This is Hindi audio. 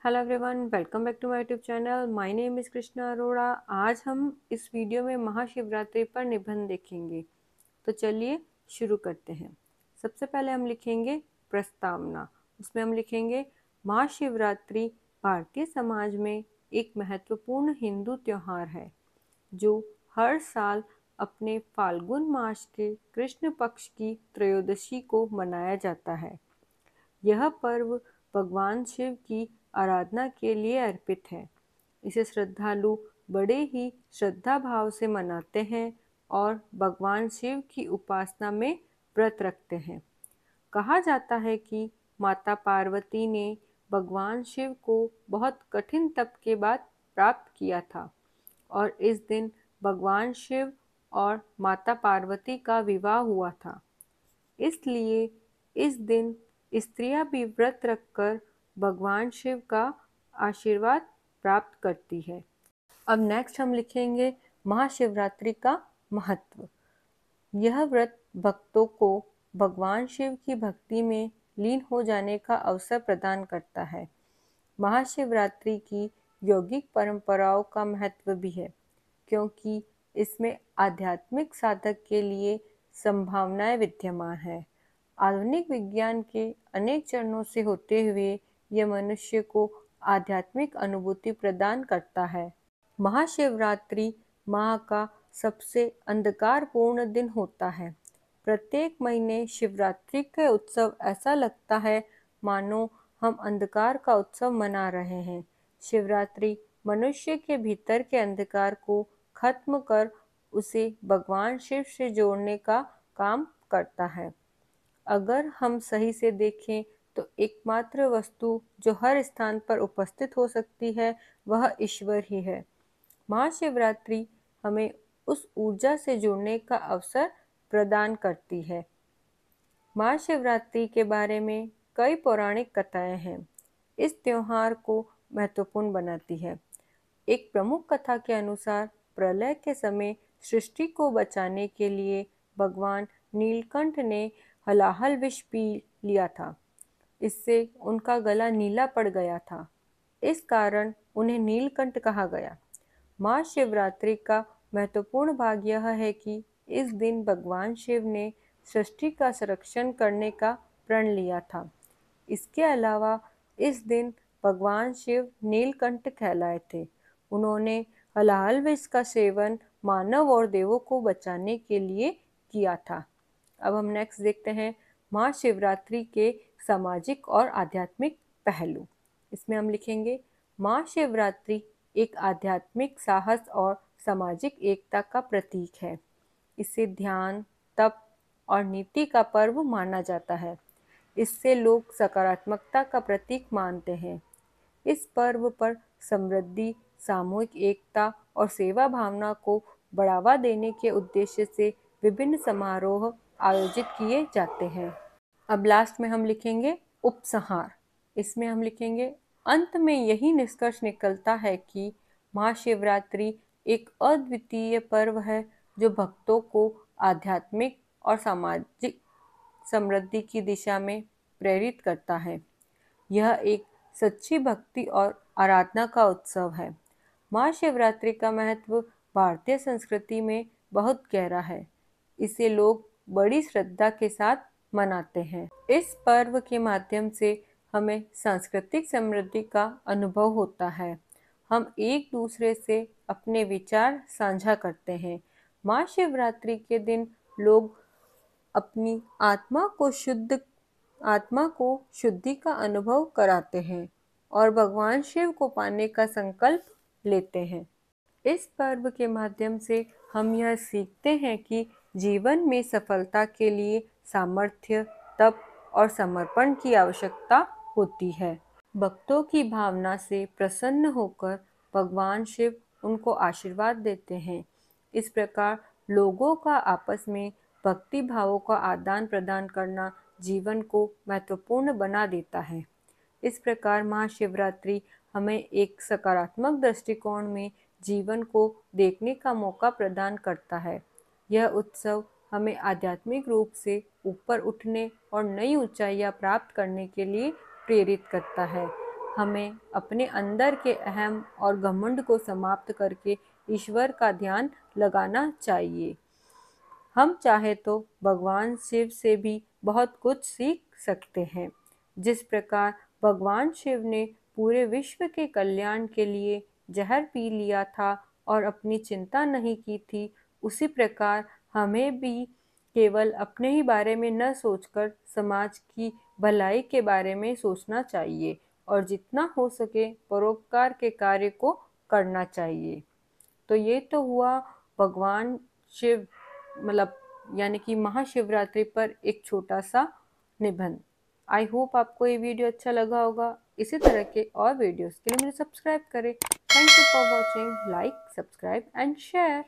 Hello everyone, welcome back to my YouTube channel. My name is Krishna Arora. आज हम इस वीडियो में महाशिवरात्रि पर निबंध देखेंगे। तो चलिए शुरू करते हैं। सबसे पहले हम लिखेंगे प्रस्तावना। उसमें हम लिखेंगे महाशिवरात्रि भारतीय समाज में एक महत्वपूर्ण हिंदू त्योहार है जो हर साल अपने फाल्गुन मास के कृष्ण पक्ष की त्रयोदशी को मनाया जाता है। यह पर्व भगवान शिव की आराधना के लिए अर्पित है। इसे श्रद्धालु बड़े ही श्रद्धा भाव से मनाते हैं और भगवान शिव की उपासना में व्रत रखते हैं। कहा जाता है कि माता पार्वती ने भगवान शिव को बहुत कठिन तप के बाद प्राप्त किया था और इस दिन भगवान शिव और माता पार्वती का विवाह हुआ था। इसलिए इस दिन स्त्रियां भी व्रत रखकर भगवान शिव का आशीर्वाद प्राप्त करती है। अब नेक्स्ट हम लिखेंगे महाशिवरात्रि का महत्व। यह व्रत भक्तों को भगवान शिव की भक्ति में लीन हो जाने का अवसर प्रदान करता है। महाशिवरात्रि की यौगिक परंपराओं का महत्व भी है, क्योंकि इसमें आध्यात्मिक साधक के लिए संभावनाएं विद्यमान है। आधुनिक विज्ञान के अनेक चरणों से होते हुए यह मनुष्य को आध्यात्मिक अनुभूति प्रदान करता है। महाशिवरात्रि माह का सबसे अंधकारपूर्ण दिन होता है। प्रत्येक महीने शिवरात्रि का उत्सव ऐसा लगता है मानो हम अंधकार का उत्सव मना रहे हैं। शिवरात्रि मनुष्य के भीतर के अंधकार को खत्म कर उसे भगवान शिव से जोड़ने का काम करता है। अगर हम सही से देखें तो एकमात्र वस्तु जो हर स्थान पर उपस्थित हो सकती है वह ईश्वर ही है। महाशिवरात्रि हमें उस ऊर्जा से जुड़ने का अवसर प्रदान करती है। महाशिवरात्रि के बारे में कई पौराणिक कथाएं हैं। इस त्योहार को महत्वपूर्ण बनाती है। एक प्रमुख कथा के अनुसार प्रलय के समय सृष्टि को बचाने के लिए भगवान नीलकंठ ने हलाहल विष पी लिया था। इससे उनका गला नीला पड़ गया था। इस कारण उन्हें नीलकंठ कहा गया। महाशिवरात्रि का महत्वपूर्ण भाग यह है कि इस दिन भगवान शिव ने सृष्टि का संरक्षण करने का प्रण लिया था। इसके अलावा इस दिन भगवान शिव नीलकंठ कहलाए थे। उन्होंने हलाहल विष का सेवन मानव और देवों को बचाने के लिए किया था। अब हम नेक्स्ट देखते हैं महाशिवरात्रि के सामाजिक और आध्यात्मिक पहलू। इसमें हम लिखेंगे महाशिवरात्रि एक आध्यात्मिक साहस और सामाजिक एकता का प्रतीक है। इसे ध्यान, तप और नीति का पर्व माना जाता है। इससे लोग सकारात्मकता का प्रतीक मानते हैं। इस पर्व पर समृद्धि, सामूहिक एकता और सेवा भावना को बढ़ावा देने के उद्देश्य से विभिन्न समारोह आयोजित किए जाते हैं। अब लास्ट में हम लिखेंगे उपसंहार। इसमें हम लिखेंगे अंत में यही निष्कर्ष निकलता है कि महाशिवरात्रि एक अद्वितीय पर्व है जो भक्तों को आध्यात्मिक और सामाजिक समृद्धि की दिशा में प्रेरित करता है। यह एक सच्ची भक्ति और आराधना का उत्सव है। महाशिवरात्रि का महत्व भारतीय संस्कृति में बहुत गहरा है। इसे लोग बड़ी श्रद्धा के साथ मनाते हैं। इस पर्व के माध्यम से हमें सांस्कृतिक समृद्धि का अनुभव होता है। हम एक दूसरे से अपने विचार साझा करते हैं। महाशिवरात्रि के दिन लोग अपनी आत्मा को शुद्धि का अनुभव कराते हैं और भगवान शिव को पाने का संकल्प लेते हैं। इस पर्व के माध्यम से हम यह सीखते हैं कि जीवन में सफलता के लिए सामर्थ्य, तप और समर्पण की आवश्यकता होती है। भक्तों की भावना से प्रसन्न होकर भगवान शिव उनको आशीर्वाद देते हैं। इस प्रकार लोगों का आपस में भक्ति भावों का आदान प्रदान करना जीवन को महत्वपूर्ण बना देता है। इस प्रकार महाशिवरात्रि हमें एक सकारात्मक दृष्टिकोण में जीवन को देखने का मौका प्रदान करता है। यह उत्सव हमें आध्यात्मिक रूप से ऊपर उठने और नई ऊंचाइयां प्राप्त करने के लिए प्रेरित करता है। हमें अपने अंदर के अहम और घमंड को समाप्त करके ईश्वर का ध्यान लगाना चाहिए। हम चाहे तो भगवान शिव से भी बहुत कुछ सीख सकते हैं। जिस प्रकार भगवान शिव ने पूरे विश्व के कल्याण के लिए जहर पी लिया था और अपनी चिंता नहीं की थी, उसी प्रकार हमें भी केवल अपने ही बारे में न सोचकर समाज की भलाई के बारे में सोचना चाहिए और जितना हो सके परोपकार के कार्य को करना चाहिए। तो ये तो हुआ भगवान शिव मतलब यानी कि महाशिवरात्रि पर एक छोटा सा निबंध। आई होप आपको ये वीडियो अच्छा लगा होगा। इसी तरह के और वीडियोस के लिए मुझे सब्सक्राइब करें। Thank you for watching. Like, subscribe and share.